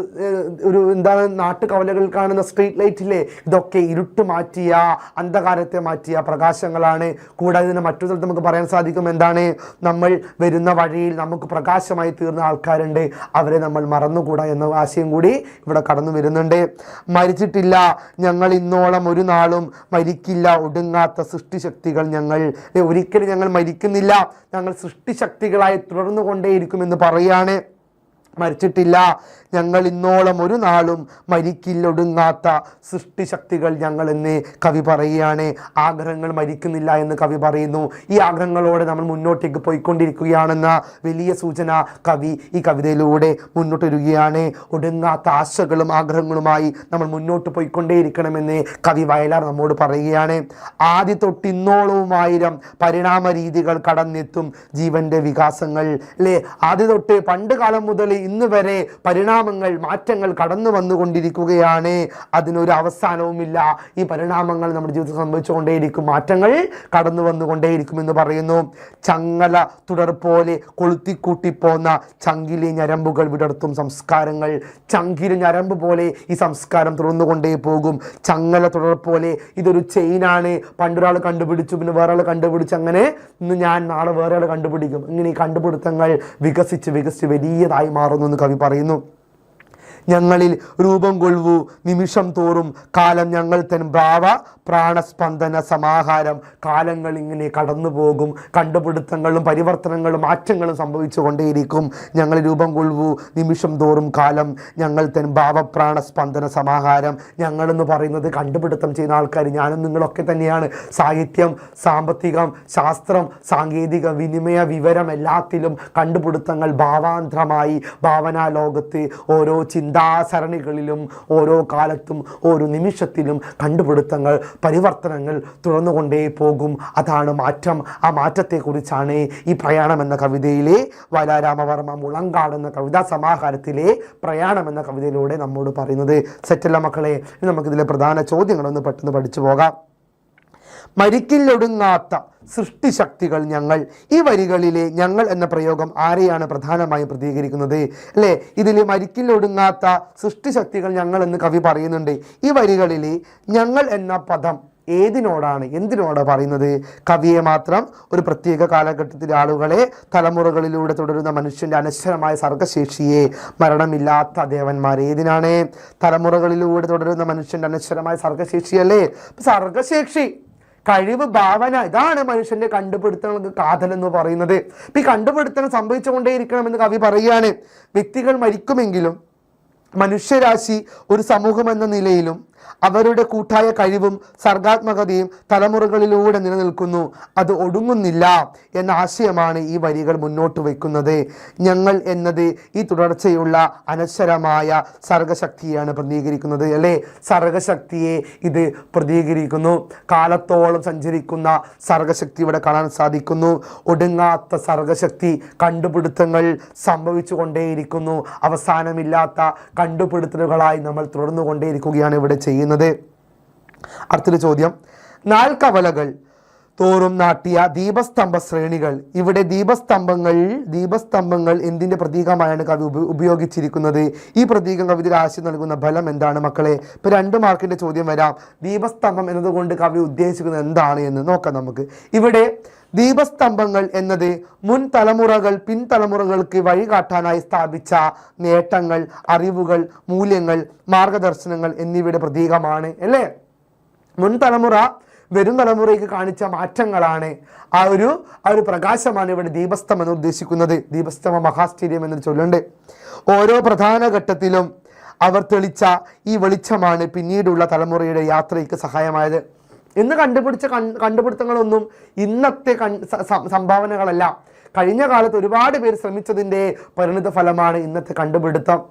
നാട്ടുകവലകളിൽ കാണുന്ന സ്ട്രീറ്റ് ലൈറ്റില്ലേ, ഇതൊക്കെ ഇരുട്ട് മാറ്റിയ, അന്ധകാരത്തെ മാറ്റിയ പ്രകാശങ്ങളാണ്. കൂടാതെ തന്നെ മറ്റൊരു സ്ഥലത്ത് നമുക്ക് പറയാൻ സാധിക്കും, എന്താണ്, നമ്മൾ വരുന്ന വഴിയിൽ നമുക്ക് പ്രകാശമായി തീർന്ന ആൾക്കാരുണ്ട്, അവരെ നമ്മൾ മറന്നുകൂടാ എന്ന ആശയം കൂടി ഇവിടെ കടന്നു വരുന്നുണ്ട്. മരിച്ചിട്ടില്ല ഞങ്ങൾ ഇന്നോളം ഒരു നാളും മരിക്കില്ല ഒടുങ്ങാത്ത സൃഷ്ടിശക്തികൾ ഞങ്ങൾ. ഒരിക്കലും ഞങ്ങൾ മരിക്കുന്നില്ല, ഞങ്ങൾ സൃഷ്ടിശക്തികളായി തുടർന്നു കൊണ്ടേയിരിക്കുമെന്ന് പറയാണ്. മരിച്ചിട്ടില്ല ഞങ്ങൾ ഇന്നോളം ഒരു നാളും മരിക്കില്ലൊടുങ്ങാത്ത സൃഷ്ടിശക്തികൾ ഞങ്ങൾ എന്ന് കവി പറയുകയാണ്. ആഗ്രഹങ്ങൾ മരിക്കുന്നില്ല എന്ന് കവി പറയുന്നു. ഈ ആഗ്രഹങ്ങളോടെ നമ്മൾ മുന്നോട്ടേക്ക് പോയിക്കൊണ്ടിരിക്കുകയാണെന്ന വലിയ സൂചന കവി ഈ കവിതയിലൂടെ മുന്നോട്ട് വരികയാണ്. ഒടുങ്ങാത്ത ആശകളും ആഗ്രഹങ്ങളുമായി നമ്മൾ മുന്നോട്ട് പോയിക്കൊണ്ടേയിരിക്കണമെന്ന് കവി വയലാർ നമ്മോട് പറയുകയാണ്. ആദ്യ തൊട്ട് ഇന്നോളവും 1000 പരിണാമ രീതികൾ കടന്നെത്തും ജീവന്റെ വികാസങ്ങൾ അല്ലേ. ആദ്യ തൊട്ട് പണ്ട് കാലം മുതൽ ഇന്ന് വരെ മാറ്റങ്ങൾ കടന്നു വന്നുകൊണ്ടിരിക്കുകയാണ്. അതിനൊരു അവസാനവുമില്ല. ഈ പരിണാമങ്ങൾ നമ്മുടെ ജീവിതത്തിൽ സംഭവിച്ചുകൊണ്ടേയിരിക്കും, മാറ്റങ്ങൾ കടന്നു വന്നുകൊണ്ടേയിരിക്കുമെന്ന് പറയുന്നു. ചങ്ങല തുടർ പോലെ കൊളുത്തിക്കൂട്ടിപ്പോന്ന ചങ്കിലെ ഞരമ്പുകൾ വിടർത്തും സംസ്കാരങ്ങൾ. ചങ്കിലെ ഞരമ്പ് പോലെ ഈ സംസ്കാരം തുറന്നുകൊണ്ടേ പോകും. ചങ്ങല തുടർ പോലെ ഇതൊരു ചെയിനാണ്. പണ്ടൊരാൾ കണ്ടുപിടിച്ചു, പിന്നെ വേറെ ആൾ കണ്ടുപിടിച്ചു, അങ്ങനെ ഇന്ന് ഞാൻ നാളെ വേറെ ആൾ കണ്ടുപിടിക്കും. ഇങ്ങനെ ഈ കണ്ടുപിടുത്തങ്ങൾ വികസിച്ച് വലിയതായി മാറുന്നു എന്ന് കവി പറയുന്നു. ഞങ്ങളിൽ രൂപം കൊള്ളു നിമിഷം തോറും കാലം ഞങ്ങൾ തൻ ഭാവ പ്രാണസ്പന്ദന സമാഹാരം. കാലങ്ങൾ ഇങ്ങനെ കടന്നു പോകും, കണ്ടുപിടുത്തങ്ങളും പരിവർത്തനങ്ങളും മാറ്റങ്ങളും സംഭവിച്ചു കൊണ്ടേയിരിക്കും. ഞങ്ങൾ രൂപം കൊള്ളു നിമിഷം തോറും കാലം ഞങ്ങൾ തൻ ഭാവപ്രാണസ്പന്ദന സമാഹാരം. ഞങ്ങളെന്ന് പറയുന്നത് കണ്ടുപിടുത്തം ചെയ്യുന്ന ആൾക്കാർ, ഞാനും നിങ്ങളൊക്കെ തന്നെയാണ്. സാഹിത്യം, സാമ്പത്തികം, ശാസ്ത്രം, സാങ്കേതിക വിനിമയ വിവരം എല്ലാത്തിലും കണ്ടുപിടുത്തങ്ങൾ ഭാവാന്തരമായി ഭാവനാ ലോകത്ത് ഓരോ ചിന്ത ചിന്താസരണികളിലും ഓരോ കാലത്തും ഓരോ നിമിഷത്തിലും കണ്ടുപിടുത്തങ്ങൾ, പരിവർത്തനങ്ങൾ തുറന്നുകൊണ്ടേ പോകും. അതാണ് മാറ്റം. ആ മാറ്റത്തെക്കുറിച്ചാണ് ഈ പ്രയാണം എന്ന കവിതയിലെ വയലാരാമവർമ്മ മുളങ്കാട് എന്ന കവിതാ സമാഹാരത്തിലെ പ്രയാണം എന്ന കവിതയിലൂടെ നമ്മോട് പറയുന്നത്. സെറ്റല്ല മക്കളെ? നമുക്കിതിലെ പ്രധാന ചോദ്യങ്ങളൊന്ന് പെട്ടെന്ന് പഠിച്ചു പോകാം. മരിക്കില്ലൊടുങ്ങാത്ത സൃഷ്ടിശക്തികൾ ഞങ്ങൾ. ഈ വരികളിലെ ഞങ്ങൾ എന്ന പ്രയോഗം ആരെയാണ് പ്രധാനമായും പ്രതികരിക്കുന്നത്? അല്ലേ? ഇതിൽ മരിക്കില്ലൊടുങ്ങാത്ത സൃഷ്ടിശക്തികൾ ഞങ്ങൾ എന്ന് കവി പറയുന്നുണ്ട്. ഈ വരികളിൽ ഞങ്ങൾ എന്ന പദം ഏതിനോടാണ്, എന്തിനോടാണ് പറയുന്നത്? കവിയെ മാത്രം, ഒരു പ്രത്യേക കാലഘട്ടത്തിലെ ആളുകളെ, തലമുറകളിലൂടെ തുടരുന്ന മനുഷ്യൻ്റെ അനശ്വരമായ സർഗശേഷിയെ, മരണമില്ലാത്ത ദേവന്മാർ. ഏതിനാണ്? തലമുറകളിലൂടെ തുടരുന്ന മനുഷ്യൻ്റെ അനശ്വരമായ സർഗശേഷിയല്ലേ? സർഗശേഷി, കഴിവ്, ഭാവന, ഇതാണ് മനുഷ്യന്റെ കണ്ടുപിടുത്തങ്ങൾക്ക് കാതൽ എന്ന് പറയുന്നത്. ഈ കണ്ടുപിടുത്തം സംഭവിച്ചുകൊണ്ടേയിരിക്കണമെന്ന് കവി പറയുകയാണ്. വ്യക്തികൾ മരിക്കുമെങ്കിലും മനുഷ്യരാശി ഒരു സമൂഹം എന്ന നിലയിലും അവരുടെ കൂട്ടായ കഴിവും സർഗാത്മകതയും തലമുറകളിലൂടെ നിലനിൽക്കുന്നു. അത് ഒടുങ്ങുന്നില്ല എന്ന ആശയമാണ് ഈ വരികൾ മുന്നോട്ട് വയ്ക്കുന്നത്. ഞങ്ങൾ എന്നത് ഈ തുടർച്ചയുള്ള അനശ്വരമായ സർഗശക്തിയാണ് പ്രതിനിധീകരിക്കുന്നത്, അല്ലേ? സർഗശക്തിയെ ഇത് പ്രതിനിധീകരിക്കുന്നു. കാലത്തോളം സഞ്ചരിക്കുന്ന സർഗശക്തി ഇവിടെ കാണാൻ സാധിക്കുന്നു. ഒടുങ്ങാത്ത സർഗശക്തി, കണ്ടുപിടുത്തങ്ങൾ സംഭവിച്ചു കൊണ്ടേയിരിക്കുന്നു. അവസാനമില്ലാത്ത കണ്ടുപിടുത്തലുകളായി നമ്മൾ തുടർന്നുകൊണ്ടേയിരിക്കുകയാണ് ഇവിടെ ചെയ്യുന്നത്. അടുത്തൊരു ചോദ്യം, നാൽക്കവലകൾ തോറും നാട്ടിയ ദീപസ്തംഭ ശ്രേണികൾ. ഇവിടെ ദീപസ്തംഭങ്ങൾ എന്തിൻ്റെ പ്രതീകമായാണ് കവി ഉപയോഗിച്ചിരിക്കുന്നത്? ഈ പ്രതീകം കവിതയിൽ ആശയം നൽകുന്ന ഫലം എന്താണ് മക്കളെ? ഇപ്പോൾ 2 മാർക്കിൻ്റെ ചോദ്യം വരാം. ദീപസ്തംഭം എന്നതുകൊണ്ട് കവി ഉദ്ദേശിക്കുന്നത് എന്താണ് എന്ന് നോക്കാം നമുക്ക്. ഇവിടെ ദീപസ്തംഭങ്ങൾ എന്നത് മുൻ തലമുറകൾ പിൻതലമുറകൾക്ക് വഴികാട്ടാനായി സ്ഥാപിച്ച നേട്ടങ്ങൾ, അറിവുകൾ, മൂല്യങ്ങൾ, മാർഗദർശനങ്ങൾ എന്നിവയുടെ പ്രതീകമാണ്, അല്ലേ? മുൻ തലമുറ വരും തലമുറയ്ക്ക് കാണിച്ച മാറ്റങ്ങളാണ്. ആ ഒരു പ്രകാശമാണ് ഇവിടെ ദീപസ്തംഭം എന്ന് ഉദ്ദേശിക്കുന്നത്. ദീപസ്തംഭ മഹാശ്ചര്യം എന്നൊരു ചൊല്ലുണ്ട്. ഓരോ പ്രധാന ഘട്ടത്തിലും അവർ തെളിച്ച ഈ വെളിച്ചമാണ് പിന്നീടുള്ള തലമുറയുടെ യാത്രയ്ക്ക് സഹായമായത്. ഇന്ന് കണ്ടുപിടിച്ച കണ്ടുപിടുത്തങ്ങളൊന്നും ഇന്നത്തെ സംഭാവനകളല്ല. കഴിഞ്ഞ കാലത്ത് ഒരുപാട് പേര് ശ്രമിച്ചതിൻ്റെ പരിണിത ഫലമാണ് ഇന്നത്തെ കണ്ടുപിടുത്തം.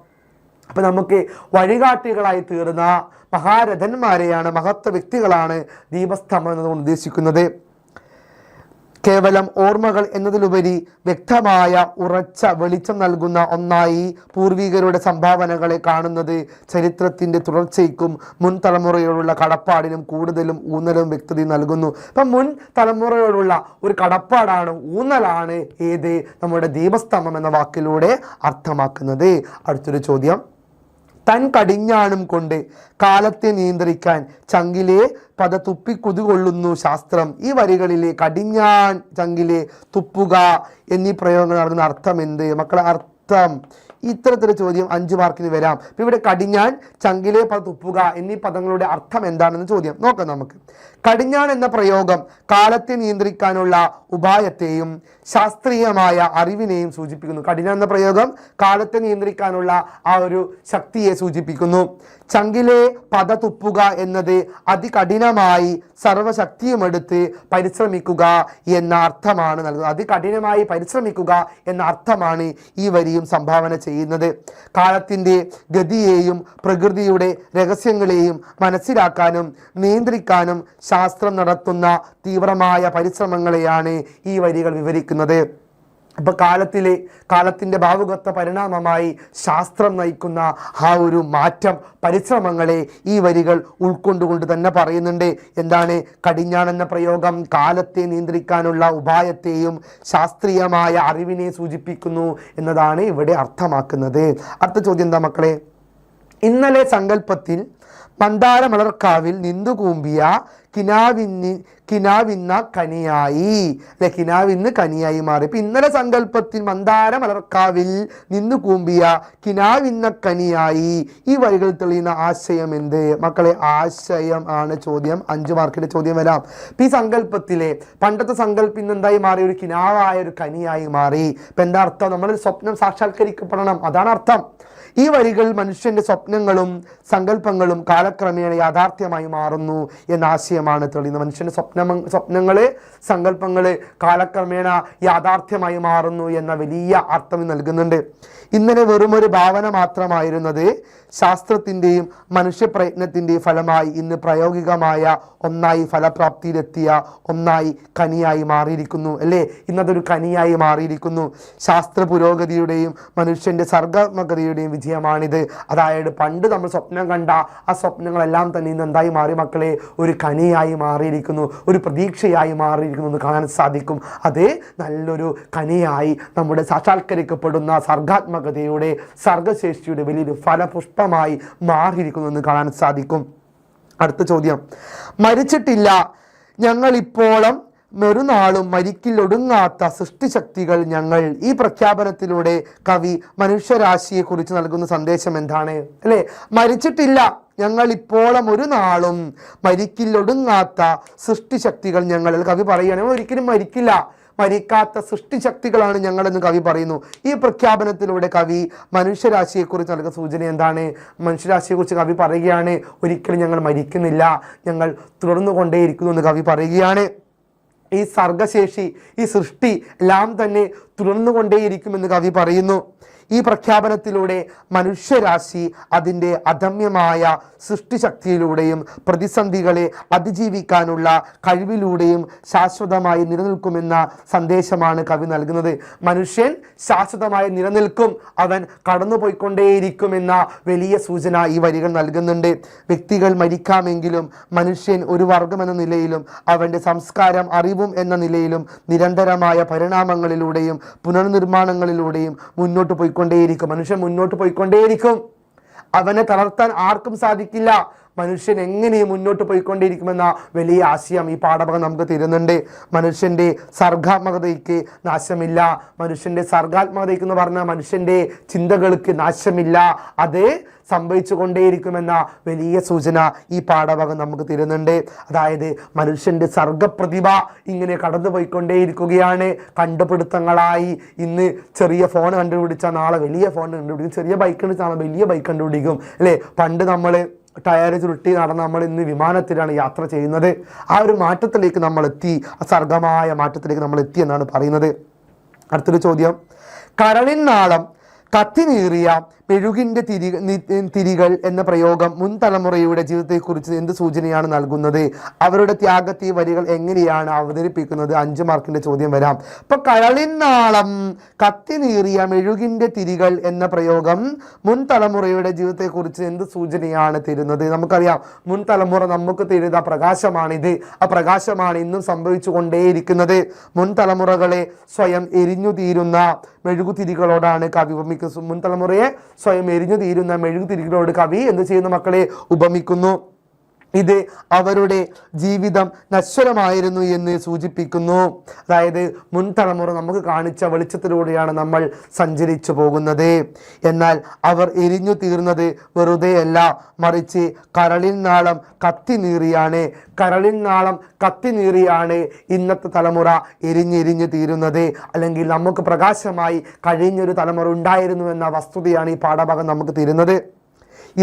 അപ്പം നമുക്ക് വഴികാട്ടികളായി തീർന്ന മഹാരഥന്മാരെയാണ്, മഹത്വ വ്യക്തികളാണ് ദീപസ്തംഭം എന്നതുകൊണ്ട് ഉദ്ദേശിക്കുന്നത്. കേവലം ഓർമ്മകൾ എന്നതിലുപരി വ്യക്തമായ ഉറച്ച വെളിച്ചം നൽകുന്ന ഒന്നായി പൂർവികരുടെ സംഭാവനകളെ കാണുന്നത് ചരിത്രത്തിൻ്റെ തുടർച്ചയ്ക്കും മുൻ തലമുറയോടുള്ള കടപ്പാടിനും കൂടുതലും ഊന്നലും വ്യക്തതയും നൽകുന്നു. അപ്പം മുൻ തലമുറയോടുള്ള ഒരു കടപ്പാടാണ്, ഊന്നലാണ് ഏത് നമ്മുടെ ദീപസ്തംഭം എന്ന വാക്കിലൂടെ അർത്ഥമാക്കുന്നത്. അടുത്തൊരു ചോദ്യം, തൻ കടിഞ്ഞാണും കൊണ്ട് കാലത്തെ നിയന്ത്രിക്കാൻ ചങ്കിലെ പത തുപ്പിക്കുതുകൊള്ളുന്നു ശാസ്ത്രം. ഈ വരികളിലെ കടിഞ്ഞാൻ, ചങ്കിലെ, തുപ്പുക എന്നീ പ്രയോഗങ്ങൾ നടക്കുന്ന അർത്ഥം എന്ത് മക്കളെ? അർത്ഥം ഇത്തരത്തിലൊരു ചോദ്യം 5 മാർക്കിന് വരാം. അപ്പം ഇവിടെ കടിഞ്ഞാൻ, ചങ്കിലെ പത തുപ്പുക എന്നീ പദങ്ങളുടെ അർത്ഥം എന്താണെന്ന് ചോദ്യം നോക്കാം നമുക്ക്. കടിഞ്ഞാൻ എന്ന പ്രയോഗം കാലത്തെ നിയന്ത്രിക്കാനുള്ള ഉപായത്തെയും ശാസ്ത്രീയമായ അറിവിനെയും സൂചിപ്പിക്കുന്നു. കടിഞ്ഞാൻ എന്ന പ്രയോഗം കാലത്തെ നിയന്ത്രിക്കാനുള്ള ആ ഒരു ശക്തിയെ സൂചിപ്പിക്കുന്നു. ചങ്കിലെ പത തുപ്പുക എന്നത് അതികഠിനമായി സർവശക്തിയുമെടുത്ത് പരിശ്രമിക്കുക എന്ന അർത്ഥമാണ് നൽകുന്നത്. അതികഠിനമായി പരിശ്രമിക്കുക എന്ന അർത്ഥമാണ് ഈ വരിയും സംഭാവന ചെയ്യുന്നത്. കാലത്തിൻ്റെ ഗതിയെയും പ്രകൃതിയുടെ രഹസ്യങ്ങളെയും മനസ്സിലാക്കാനും നിയന്ത്രിക്കാനും ശാസ്ത്രം നടത്തുന്ന തീവ്രമായ പരിശ്രമങ്ങളെയാണ് ഈ വരികൾ വിവരിക്കുന്നത്. അപ്പോൾ കാലത്തിൻ്റെ ഭാവുകത്വ പരിണാമമായി ശാസ്ത്രം നയിക്കുന്ന ആ ഒരു മാറ്റം, പരിശ്രമങ്ങളെ ഈ വരികൾ ഉൾക്കൊണ്ടുകൊണ്ട് തന്നെ പറയുന്നുണ്ട്. എന്താണ്? കടിഞ്ഞാൺ എന്ന പ്രയോഗം കാലത്തെ നിയന്ത്രിക്കാനുള്ള ഉപായത്തെയും ശാസ്ത്രീയമായ അറിവിനെ സൂചിപ്പിക്കുന്നു എന്നതാണ് ഇവിടെ അർത്ഥമാക്കുന്നത്. അടുത്ത ചോദ്യം എന്താ മക്കളെ? ഇന്നലെ സങ്കല്പത്തിൽ മന്ദാരമലർക്കാവിൽ നിന്നുകൂമ്പിയ കിനാവിന്ന കനിയായി, അല്ലെ? കിനാവിന്ന് കനിയായി മാറി. ഇപ്പം ഇന്നലെ സങ്കല്പത്തിൽ മന്ദാരമലർക്കാവിൽ നിന്നു കൂമ്പിയ കിനാവിന്ന കനിയായി. ഈ വരികൾ തെളിയുന്ന ആശയം എന്ത് മക്കളെ? ആശയം ആണ് ചോദ്യം. 5 മാർക്കിന്റെ ചോദ്യം വരാം. ഈ സങ്കല്പത്തിലെ പണ്ടത്തെ സങ്കല്പം ഇന്ന് എന്തായി മാറി? ഒരു കിനാവായ ഒരു കനിയായി മാറി. ഇപ്പം എന്താ അർത്ഥം? നമ്മുടെ സ്വപ്നം സാക്ഷാത്കരിക്കപ്പെടണം, അതാണ് അർത്ഥം. ഈ വരികൾ മനുഷ്യന്റെ സ്വപ്നങ്ങളും സങ്കല്പങ്ങളും കാലക്രമേണ യാഥാർത്ഥ്യമായി മാറുന്നു എന്ന ആശയം കാര്യമാണ് തെളിയുന്നത്. മനുഷ്യൻ്റെ സ്വപ്നങ്ങൾ സങ്കല്പങ്ങൾ കാലക്രമേണ യാഥാർത്ഥ്യമായി മാറുന്നു എന്ന വലിയ അർത്ഥം നൽകുന്നുണ്ട്. ഇന്നലെ വെറുമൊരു ഭാവന മാത്രമായിരുന്നത് ശാസ്ത്രത്തിൻ്റെയും മനുഷ്യപ്രയത്നത്തിൻ്റെയും ഫലമായി ഇന്ന് പ്രായോഗികമായ ഒന്നായി ഫലപ്രാപ്തിയിലെത്തിയ ഒന്നായി കനിയായി മാറിയിരിക്കുന്നു അല്ലേ? ഇന്നതൊരു കനിയായി മാറിയിരിക്കുന്നു. ശാസ്ത്ര പുരോഗതിയുടെയും മനുഷ്യൻ്റെ സർഗാത്മകതയുടെയും വിജയമാണിത്. അതായത് പണ്ട് നമ്മൾ സ്വപ്നം കണ്ട ആ സ്വപ്നങ്ങളെല്ലാം തന്നെ ഇന്ന് എന്തായി മാറി മക്കളെ? ഒരു കനിയായി മാറിയിരിക്കുന്നു, ഒരു പ്രതീക്ഷയായി മാറിയിരിക്കുന്നു എന്ന് കാണാൻ സാധിക്കും. അത് നല്ലൊരു കനിയായി നമ്മുടെ സാക്ഷാത്കരിക്കപ്പെടുന്ന സർഗാത്മകതയുടെ സർഗശേഷിയുടെ വലിയൊരു ഫലപുഷ്പമായി മാറിയിരിക്കുന്നു എന്ന് കാണാൻ സാധിക്കും. അടുത്ത ചോദ്യം, മരിച്ചിട്ടില്ല ഞങ്ങളിപ്പോഴും ഒരു നാളും മരിക്കിലൊടുങ്ങാത്ത സൃഷ്ടിശക്തികൾ ഞങ്ങൾ. ഈ പ്രഖ്യാപനത്തിലൂടെ കവി മനുഷ്യരാശിയെ കുറിച്ച് നൽകുന്ന സന്ദേശം എന്താണ് അല്ലേ? മരിച്ചിട്ടില്ല ഞങ്ങൾ ഇപ്പോഴും ഒരു നാളും മരിക്കിലൊടുങ്ങാത്ത സൃഷ്ടിശക്തികൾ ഞങ്ങൾ. കവി പറയുകയാണ് ഒരിക്കലും മരിക്കില്ല, മരിക്കാത്ത സൃഷ്ടിശക്തികളാണ് ഞങ്ങളെന്ന് കവി പറയുന്നു. ഈ പ്രഖ്യാപനത്തിലൂടെ കവി മനുഷ്യരാശിയെക്കുറിച്ച് നൽകുന്ന സൂചന എന്താണ്? മനുഷ്യരാശിയെക്കുറിച്ച് കവി പറയുകയാണ് ഒരിക്കലും ഞങ്ങൾ മരിക്കുന്നില്ല, ഞങ്ങൾ തുടർന്നു കൊണ്ടേയിരിക്കുന്നു എന്ന് കവി പറയുകയാണ്. ഈ സർഗശേഷി, ഈ സൃഷ്ടി എല്ലാം തന്നെ തുടർന്നു കൊണ്ടേയിരിക്കുമെന്ന് കവി പറയുന്നു. ഈ പ്രഖ്യാപനത്തിലൂടെ മനുഷ്യരാശി അതിൻ്റെ അദമ്യമായ സൃഷ്ടിശക്തിയിലൂടെയും പ്രതിസന്ധികളെ അതിജീവിക്കാനുള്ള കഴിവിലൂടെയും ശാശ്വതമായി നിലനിൽക്കുമെന്ന സന്ദേശമാണ് കവി നൽകുന്നത്. മനുഷ്യൻ ശാശ്വതമായി നിലനിൽക്കും, അവൻ കടന്നുപോയിക്കൊണ്ടേയിരിക്കുമെന്ന വലിയ സൂചന ഈ വരികൾ നൽകുന്നുണ്ട്. വ്യക്തികൾ മരിക്കാമെങ്കിലും മനുഷ്യൻ ഒരു വർഗമെന്ന നിലയിലും അവൻ്റെ സംസ്കാരം അറിവും എന്ന നിലയിലും നിരന്തരമായ പരിണാമങ്ങളിലൂടെയും പുനർനിർമ്മാണങ്ങളിലൂടെയും മുന്നോട്ട് പോയിക്കൊണ്ടേയിരിക്കും. മനുഷ്യൻ മുന്നോട്ട് പോയിക്കൊണ്ടേയിരിക്കും, അവനെ തളർത്താൻ ആർക്കും സാധിക്കില്ല. മനുഷ്യൻ എങ്ങനെയും മുന്നോട്ട് പോയിക്കൊണ്ടിരിക്കുമെന്ന വലിയ ആശയം ഈ പാഠഭാഗം നമുക്ക് തരുന്നുണ്ട്. മനുഷ്യൻ്റെ സർഗാത്മകതയ്ക്ക് നാശമില്ല. മനുഷ്യൻ്റെ സർഗാത്മകതയ്ക്ക് എന്ന് പറഞ്ഞാൽ മനുഷ്യൻ്റെ ചിന്തകൾക്ക് നാശമില്ല, അത് സംഭവിച്ചു കൊണ്ടേയിരിക്കുമെന്ന വലിയ സൂചന ഈ പാഠഭാഗം നമുക്ക് തരുന്നുണ്ട്. അതായത് മനുഷ്യൻ്റെ സർഗപ്രതിഭ ഇങ്ങനെ കടന്നു പോയിക്കൊണ്ടേയിരിക്കുകയാണ്. കണ്ടുപിടുത്തങ്ങളായി ഇന്ന് ചെറിയ ഫോൺ കണ്ടുപിടിച്ചാൽ നാളെ വലിയ ഫോൺ കണ്ടുപിടിക്കും, ചെറിയ ബൈക്ക് കണ്ടുപിടിച്ചാൽ നാളെ വലിയ ബൈക്ക് കണ്ടുപിടിക്കും അല്ലേ? പണ്ട് നമ്മൾ ടയർ ചുരുട്ടി നടന്ന് നമ്മൾ ഇന്ന് വിമാനത്തിലാണ് യാത്ര ചെയ്യുന്നത്. ആ ഒരു മാറ്റത്തിലേക്ക് നമ്മൾ എത്തി, സർഗമായ മാറ്റത്തിലേക്ക് നമ്മൾ എത്തി എന്നാണ് പറയുന്നത്. അടുത്തൊരു ചോദ്യം, കരളിൻ നാളം കത്തിനീറിയ മെഴുകിൻ്റെ തിരികൾ എന്ന പ്രയോഗം മുൻ തലമുറയുടെ ജീവിതത്തെക്കുറിച്ച് എന്ത് സൂചനയാണ് നൽകുന്നത്? അവരുടെ ത്യാഗത്തെ വരികൾ എങ്ങനെയാണ് അവതരിപ്പിക്കുന്നത്? 5 മാർക്കിൻ്റെ ചോദ്യം വരാം. ഇപ്പൊ കരളിനാളം കത്തിനീറിയ മെഴുകിൻ്റെ തിരികൾ എന്ന പ്രയോഗം മുൻ തലമുറയുടെ ജീവിതത്തെക്കുറിച്ച് എന്ത് സൂചനയാണ് തരുന്നത്? നമുക്കറിയാം മുൻ തലമുറ നമുക്ക് തരുന്ന പ്രകാശമാണിത്. ആ പ്രകാശമാണ് ഇന്നും സംഭവിച്ചു കൊണ്ടേയിരിക്കുന്നത്. മുൻ തലമുറകളെ സ്വയം എരിഞ്ഞു തീരുന്ന മെഴുകുതിരികളോടാണ് കവി ഉപമിക്കുന്നത്. മുൻ തലമുറയെ സ്വയം എരിഞ്ഞു തീരുന്ന മെഴുകുതിരികളോട് കവി എന്ത് ചെയ്യുന്ന മക്കളെ ഉപമിക്കുന്നു. ഇത് അവരുടെ ജീവിതം നശ്വരമായിരുന്നു എന്ന് സൂചിപ്പിക്കുന്നു. അതായത് മുൻ തലമുറ നമുക്ക് കാണിച്ച വെളിച്ചത്തിലൂടെയാണ് നമ്മൾ സഞ്ചരിച്ചു പോകുന്നത്. എന്നാൽ അവർ എരിഞ്ഞു തീർന്നത് വെറുതെയല്ല, മറിച്ച് കരളിൻ നാളം കത്തിനീറിയാണ്. കരളിൻ നാളം കത്തിനീറിയാണ് ഇന്നത്തെ തലമുറ എരിഞ്ഞെരിഞ്ഞു തീരുന്നത്. അല്ലെങ്കിൽ നമുക്ക് പ്രകാശമായി കഴിഞ്ഞൊരു തലമുറ ഉണ്ടായിരുന്നു എന്ന വസ്തുതയാണ് ഈ പാഠഭാഗം നമുക്ക് തരുന്നത്.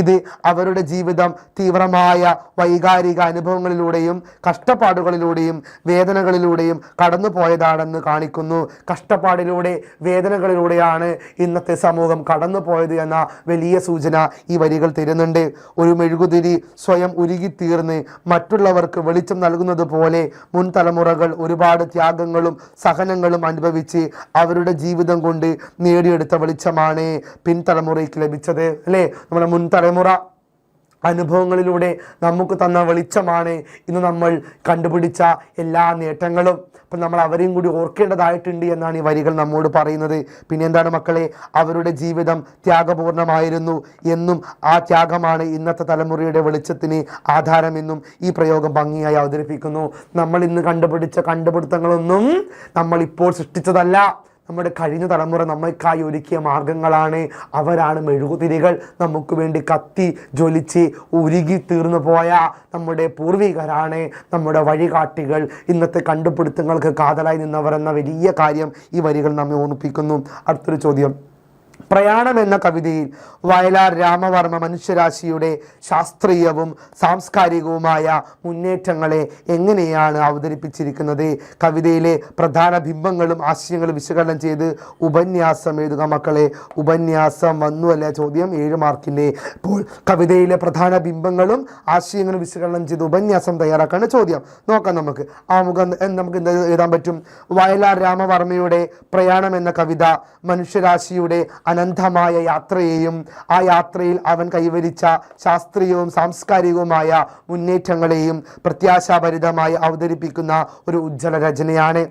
ഇത് അവരുടെ ജീവിതം തീവ്രമായ വൈകാരിക അനുഭവങ്ങളിലൂടെയും കഷ്ടപ്പാടുകളിലൂടെയും വേദനകളിലൂടെയും കടന്നു പോയതാണെന്ന് കാണിക്കുന്നു. കഷ്ടപ്പാടിലൂടെ വേദനകളിലൂടെയാണ് ഇന്നത്തെ സമൂഹം കടന്നു പോയത് എന്ന വലിയ സൂചന ഈ വരികൾ തരുന്നുണ്ട്. ഒരു മെഴുകുതിരി സ്വയം ഉരുകിത്തീർന്ന് മറ്റുള്ളവർക്ക് വെളിച്ചം നൽകുന്നത് പോലെ മുൻ തലമുറകൾ ഒരുപാട് ത്യാഗങ്ങളും സഹനങ്ങളും അനുഭവിച്ച് അവരുടെ ജീവിതം കൊണ്ട് നേടിയെടുത്ത വെളിച്ചമാണ് പിൻതലമുറയ്ക്ക് ലഭിച്ചത് അല്ലേ? നമ്മുടെ മുൻ തലമുറ അനുഭവങ്ങളിലൂടെ നമുക്ക് തന്ന വെളിച്ചമാണ് ഇന്ന് നമ്മൾ കണ്ടുപിടിച്ച എല്ലാ നേട്ടങ്ങളും. അപ്പം നമ്മൾ അവരെയും കൂടി ഓർക്കേണ്ടതായിട്ടുണ്ട് എന്നാണ് ഈ വരികൾ നമ്മോട് പറയുന്നത്. പിന്നെ എന്താണ് മക്കളെ? അവരുടെ ജീവിതം ത്യാഗപൂർണമായിരുന്നു എന്നും ആ ത്യാഗമാണ് ഇന്നത്തെ തലമുറയുടെ വെളിച്ചത്തിന് ആധാരമെന്നും ഈ പ്രയോഗം ഭംഗിയായി അവതരിപ്പിക്കുന്നു. നമ്മൾ ഇന്ന് കണ്ടുപിടിച്ച കണ്ടുപിടുത്തങ്ങളൊന്നും നമ്മൾ ഇപ്പോൾ സൃഷ്ടിച്ചതല്ല, നമ്മുടെ കഴിഞ്ഞ തലമുറ നമ്മൾക്കായി ഒരുക്കിയ മാർഗങ്ങളാണ്. അവരാണ് മെഴുകുതിരികൾ, നമുക്ക് വേണ്ടി കത്തി ജ്വലിച്ച് ഉരുകി തീർന്നു പോയ നമ്മുടെ പൂർവികരാണ് നമ്മുടെ വഴികാട്ടികൾ, ഇന്നത്തെ കണ്ടുപിടുത്തങ്ങൾക്ക് കാതലായി നിന്നവർ എന്ന വലിയ കാര്യം ഈ വരികൾ നമ്മെ ഓർമ്മിപ്പിക്കുന്നു. അടുത്തൊരു ചോദ്യം, പ്രയാണം എന്ന കവിതയിൽ വയലാർ രാമവർമ്മ മനുഷ്യരാശിയുടെ ശാസ്ത്രീയവും സാംസ്കാരികവുമായ മുന്നേറ്റങ്ങളെ എങ്ങനെയാണ് അവതരിപ്പിച്ചിരിക്കുന്നത്? കവിതയിലെ പ്രധാന ബിംബങ്ങളും ആശയങ്ങളും വിശകലനം ചെയ്ത് ഉപന്യാസം എഴുതുക മക്കളെ. ഉപന്യാസം വന്നു അല്ലേ ചോദ്യം, 7 മാർക്കിൻ്റെ. ഇപ്പോൾ കവിതയിലെ പ്രധാന ബിംബങ്ങളും ആശയങ്ങളും വിശകലനം ചെയ്ത് ഉപന്യാസം തയ്യാറാക്കാണ് ചോദ്യം. നോക്കാം നമുക്ക്. ആമുഖം നമുക്ക് എന്താ എഴുതാൻ പറ്റും? വയലാർ രാമവർമ്മയുടെ പ്രയാണം എന്ന കവിത മനുഷ്യരാശിയുടെ അനന്തമായ യാത്രയെയും ആ യാത്രയിൽ അവൻ കൈവരിച്ച ശാസ്ത്രീയവും സാംസ്കാരികവുമായ മുന്നേറ്റങ്ങളെയും പ്രത്യാശാഭരിതമായി അവതരിപ്പിക്കുന്ന ഒരു ഉജ്ജ്വല രചനയാണ്.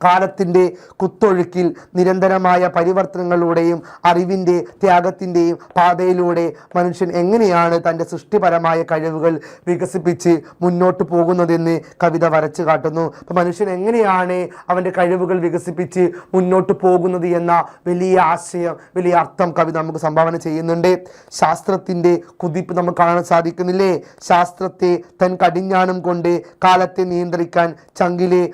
കാലത്തിൻ്റെ കുത്തൊഴുക്കിൽ നിരന്തരമായ പരിവർത്തനങ്ങളിലൂടെയും അറിവിൻ്റെ ത്യാഗത്തിൻ്റെയും പാതയിലൂടെ മനുഷ്യൻ എങ്ങനെയാണ് തൻ്റെ സൃഷ്ടിപരമായ കഴിവുകൾ വികസിപ്പിച്ച് മുന്നോട്ട് പോകുന്നതെന്ന് കവിത വരച്ചു കാട്ടുന്നു. അപ്പം മനുഷ്യൻ എങ്ങനെയാണ് അവൻ്റെ കഴിവുകൾ വികസിപ്പിച്ച് മുന്നോട്ട് പോകുന്നത് എന്ന വലിയ ആശയം, വലിയ അർത്ഥം കവിത നമുക്ക് സംഭാവന ചെയ്യുന്നുണ്ട്. ശാസ്ത്രത്തിൻ്റെ കുതിപ്പ് നമുക്ക് കാണാൻ സാധിക്കുന്നില്ലേ? ശാസ്ത്രത്തെ തൻ കടിഞ്ഞാണം കൊണ്ട് കാലത്തെ നിയന്ത്രിക്കാൻ ചങ്കിലെ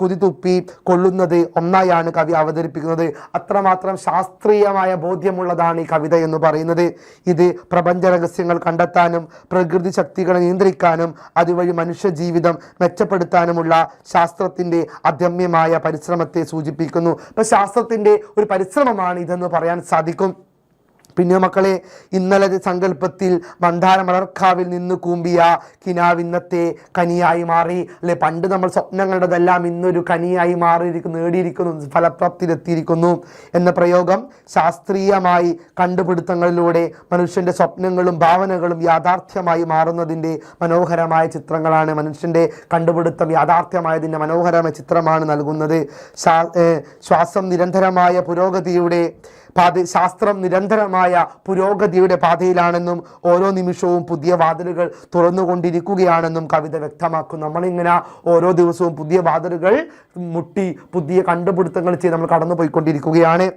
കുതിതുപ്പി കൊള്ളുന്നത് ഒന്നായാണ് കവി അവതരിപ്പിക്കുന്നത്. അത്രമാത്രം ശാസ്ത്രീയമായ ബോധ്യമുള്ളതാണ് ഈ കവിത എന്ന് പറയുന്നത്. ഇത് പ്രപഞ്ച രഹസ്യങ്ങൾ കണ്ടെത്താനും പ്രകൃതി ശക്തികളെ നിയന്ത്രിക്കാനും അതുവഴി മനുഷ്യ ജീവിതം മെച്ചപ്പെടുത്താനുമുള്ള ശാസ്ത്രത്തിൻ്റെ അദമ്യമായ പരിശ്രമത്തെ സൂചിപ്പിക്കുന്നു. അപ്പം ശാസ്ത്രത്തിൻ്റെ ഒരു പരിശ്രമമാണ് ഇതെന്ന് പറയാൻ സാധിക്കും. പിന്നെ മക്കളെ, ഇന്നലെ സങ്കല്പത്തിൽ മന്ദാര മലർക്കാവിൽ നിന്ന് കൂമ്പിയ കിനാവ് ഇന്നത്തെ കനിയായി മാറി അല്ലെ. പണ്ട് നമ്മൾ സ്വപ്നം കണ്ടതെല്ലാം ഇന്നൊരു കനിയായി മാറിയിരിക്കുന്നു, നേടിയിരിക്കുന്നു, ഫലപ്രാപ്തിയിലെത്തിയിരിക്കുന്നു എന്ന പ്രയോഗം ശാസ്ത്രീയമായി കണ്ടുപിടുത്തങ്ങളിലൂടെ മനുഷ്യൻ്റെ സ്വപ്നങ്ങളും ഭാവനകളും യാഥാർത്ഥ്യമായി മാറുന്നതിൻ്റെ മനോഹരമായ ചിത്രങ്ങളാണ്. മനുഷ്യൻ്റെ കണ്ടുപിടുത്തം യാഥാർത്ഥ്യമായതിൻ്റെ മനോഹരമായ ചിത്രമാണ് നൽകുന്നത്. ശ്വാസം നിരന്തരമായ പുരോഗതിയുടെ ശാസ്ത്രം നിരന്തരമായ പുരോഗതിയുടെ പാതയിലാണെന്നും ഓരോ നിമിഷവും പുതിയ വാതിലുകൾ തുറന്നുകൊണ്ടിരിക്കുകയാണെന്നും കവിത വ്യക്തമാക്കും. നമ്മളിങ്ങനെ ഓരോ ദിവസവും പുതിയ വാതിലുകൾ മുട്ടി പുതിയ കണ്ടുപിടുത്തങ്ങൾ ചെയ്ത് നമ്മൾ കടന്നു പോയിക്കൊണ്ടിരിക്കുകയാണ്.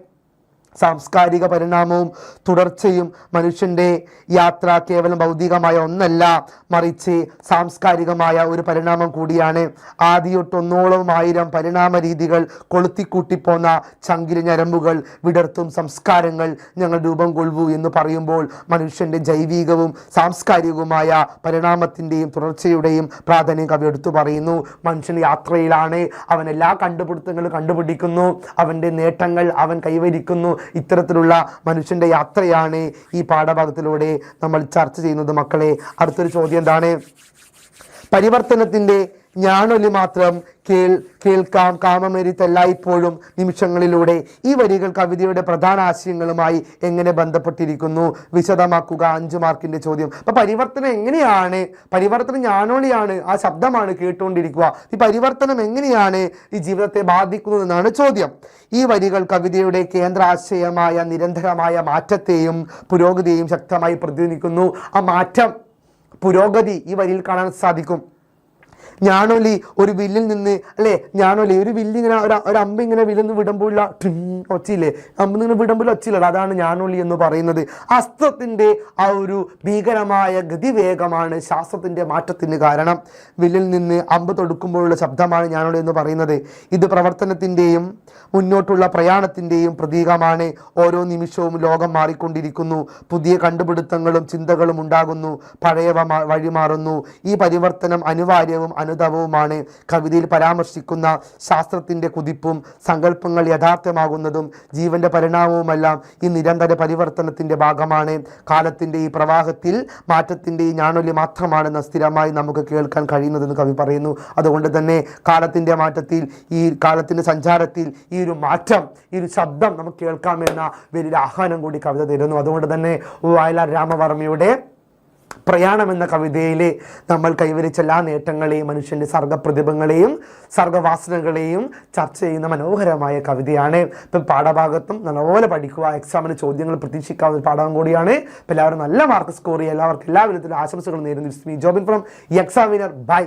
സാംസ്കാരിക പരിണാമവും തുടർച്ചയും മനുഷ്യൻ്റെ യാത്ര കേവലം ഭൗതികമായ ഒന്നല്ല, മറിച്ച് സാംസ്കാരികമായ ഒരു പരിണാമം കൂടിയാണ്. ആദ്യൊട്ടൊന്നോളം 1000 പരിണാമ രീതികൾ കൊളുത്തിക്കൂട്ടിപ്പോന്ന ചങ്കിലെ ഞരമ്പുകൾ വിടർത്തും സംസ്കാരങ്ങൾ ഞങ്ങൾ രൂപം കൊള്ളൂ എന്ന് പറയുമ്പോൾ മനുഷ്യൻ്റെ ജൈവികവും സാംസ്കാരികവുമായ പരിണാമത്തിൻ്റെയും തുടർച്ചയുടെയും പ്രാധാന്യം കവി എടുത്തു പറയുന്നു. മനുഷ്യൻ യാത്രയിലാണ്, അവൻ എല്ലാ കണ്ടുപിടുത്തങ്ങളും കണ്ടുപിടിക്കുന്നു, അവൻ്റെ നേട്ടങ്ങൾ അവൻ കൈവരിക്കുന്നു. ഇത്തരത്തിലുള്ള മനുഷ്യൻ്റെ യാത്രയാണ് ഈ പാഠഭാഗത്തിലൂടെ നമ്മൾ ചർച്ച ചെയ്യുന്നത് മക്കളെ. അടുത്തൊരു ചോദ്യം എന്താണ്? പരിവർത്തനത്തിൻ്റെ ഞാനൊലി മാത്രം കേൾക്കാം കാമമേരിത്തല്ലായ്പ്പോഴും നിമിഷങ്ങളിലൂടെ. ഈ വരികൾ കവിതയുടെ പ്രധാന ആശയങ്ങളുമായി എങ്ങനെ ബന്ധപ്പെട്ടിരിക്കുന്നു? വിശദമാക്കുക. 5 മാർക്കിൻ്റെ ചോദ്യം. അപ്പം പരിവർത്തനം എങ്ങനെയാണ്? പരിവർത്തനം ഞാനൊളിയാണ്, ആ ശബ്ദമാണ് കേട്ടുകൊണ്ടിരിക്കുക. ഈ പരിവർത്തനം എങ്ങനെയാണ് ഈ ജീവിതത്തെ ബാധിക്കുന്നതെന്നാണ് ചോദ്യം. ഈ വരികൾ കവിതയുടെ കേന്ദ്ര ആശയമായ നിരന്തരമായ മാറ്റത്തെയും പുരോഗതിയെയും ശക്തമായി പ്രതിനിധിക്കുന്നു. ആ മാറ്റം, പുരോഗതി ഈ വരിയിൽ കാണാൻ സാധിക്കും. ഞാനൊലി ഒരു വില്ലിൽ നിന്ന് അല്ലേ, ഞാനൊലി ഒരു വില്ലിങ്ങനെ ഒരു അമ്പ് ഇങ്ങനെ വില്ലെന്ന് വിടുമ്പോഴുള്ള ഒച്ചയില്ലേ, അമ്പ് ഇങ്ങനെ വിടുമ്പോൾ ഒച്ചയില്ല, അതാണ് ഞാനൊലി എന്ന് പറയുന്നത്. അസ്ത്രത്തിൻ്റെ ആ ഒരു ഭീകരമായ ഗതിവേഗമാണ് ശാസ്ത്രത്തിൻ്റെ മാറ്റത്തിന് കാരണം. വില്ലിൽ നിന്ന് അമ്പ് തൊടുക്കുമ്പോഴുള്ള ശബ്ദമാണ് ഞാനൊലി എന്ന് പറയുന്നത്. ഇത് പ്രവർത്തനത്തിൻ്റെയും മുന്നോട്ടുള്ള പ്രയാണത്തിൻ്റെയും പ്രതീകമാണ്. ഓരോ നിമിഷവും ലോകം മാറിക്കൊണ്ടിരിക്കുന്നു, പുതിയ കണ്ടുപിടുത്തങ്ങളും ചിന്തകളും ഉണ്ടാകുന്നു, പഴയവ വഴിമാറുന്നു. ഈ പരിവർത്തനം അനിവാര്യവും അനുതവവുമാണ്. കവിതയിൽ പരാമർശിക്കുന്ന ശാസ്ത്രത്തിൻ്റെ കുതിപ്പും സങ്കല്പങ്ങൾ യഥാർത്ഥമാകുന്നതും ജീവന്റെ പരിണാമവുമെല്ലാം ഈ നിരന്തര പരിവർത്തനത്തിൻ്റെ ഭാഗമാണ്. കാലത്തിൻ്റെ ഈ പ്രവാഹത്തിൽ മാറ്റത്തിൻ്റെ ഈ ഞാനൊലി മാത്രമാണെന്ന് സ്ഥിരമായി നമുക്ക് കേൾക്കാൻ കഴിയുന്നതെന്ന് കവി പറയുന്നു. അതുകൊണ്ട് തന്നെ കാലത്തിൻ്റെ മാറ്റത്തിൽ, ഈ കാലത്തിൻ്റെ സഞ്ചാരത്തിൽ ഈ ഒരു മാറ്റം, ഈ ഒരു ശബ്ദം നമുക്ക് കേൾക്കാമെന്ന വലിയൊരു ആഹ്വാനം കൂടി കവിത തരുന്നു. അതുകൊണ്ട് തന്നെ വയലാർ രാമവർമ്മയുടെ പ്രയാണം എന്ന കവിതയിൽ നമ്മൾ കൈവരിച്ച എല്ലാ നേട്ടങ്ങളെയും മനുഷ്യൻ്റെ സർഗപ്രതിഭകളെയും സർഗവാസനകളെയും ചർച്ച ചെയ്യുന്ന മനോഹരമായ കവിതയാണ്. ഇപ്പം പാഠഭാഗത്തും നല്ലപോലെ പഠിക്കുക, എക്സാമിന് ചോദ്യങ്ങൾ പ്രതീക്ഷിക്കാവുന്ന ഒരു പാഠം കൂടിയാണ്. ഇപ്പം എല്ലാവരും നല്ല മാർക്ക് സ്കോർ ചെയ്യുക. എല്ലാവർക്കും എല്ലാ വിധത്തിലും ആശംസകൾ നേരുന്നു. Jobin from examiner. ബൈ.